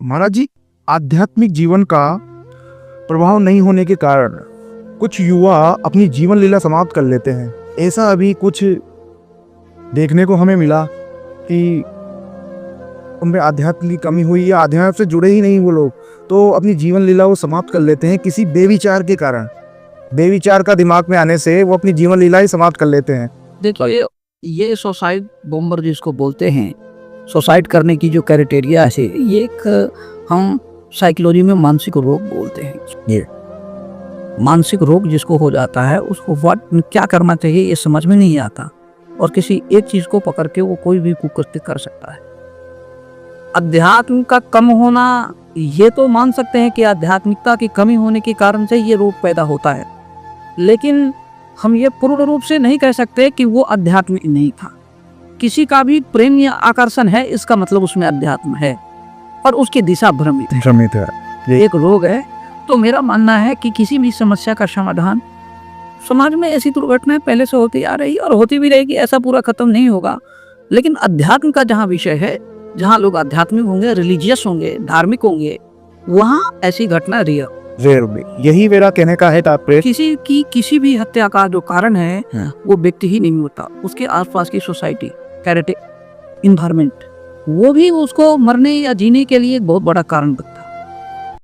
महाराज जी, आध्यात्मिक जीवन का प्रभाव नहीं होने के कारण कुछ युवा अपनी जीवन लीला समाप्त कर लेते हैं। ऐसा अभी कुछ देखने को हमें मिला कि उनमें आध्यात्म की कमी हुई या आध्यात्म से जुड़े ही नहीं वो लोग, तो अपनी जीवन लीला वो समाप्त कर लेते हैं किसी बेविचार के कारण। बेविचार का दिमाग में आने से वो अपनी जीवन लीला ही समाप्त कर लेते हैं। देखिए, ये सुसाइड बॉम्बर जिसको बोलते हैं, सुसाइड करने की जो क्राइटेरिया है, ये एक हम साइकोलॉजी में मानसिक रोग बोलते हैं। ये मानसिक रोग जिसको हो जाता है उसको क्या करना चाहिए ये समझ में नहीं आता, और किसी एक चीज को पकड़ के वो कोई भी कुकृत्य कर सकता है। अध्यात्म का कम होना, ये तो मान सकते हैं कि आध्यात्मिकता की कमी होने के कारण से ये रोग पैदा होता है, लेकिन हम ये पूर्ण रूप से नहीं कह सकते कि वो आध्यात्मिक नहीं था। किसी का भी प्रेम या आकर्षण है, इसका मतलब उसमें अध्यात्म है और उसकी दिशा भ्रमित है, एक रोग है। तो मेरा मानना है कि किसी भी समस्या का समाधान, समाज में ऐसी दुर्घटनाएं पहले से होती आ रही और होती भी रहेगी, ऐसा पूरा खत्म नहीं होगा, लेकिन अध्यात्म का जहाँ विषय है, जहाँ लोग आध्यात्मिक होंगे, रिलीजियस होंगे, धार्मिक होंगे, वहाँ ऐसी घटना रेयर में। यही मेरा कहने का है तात्पर्य। किसी भी हत्या का जो कारण है वो व्यक्ति ही नहीं होता, उसके आसपास की सोसाइटी, कैरेक्टर, इन्वायरमेंट, वो भी उसको मरने या जीने के लिए बहुत बड़ा कारण बनता है।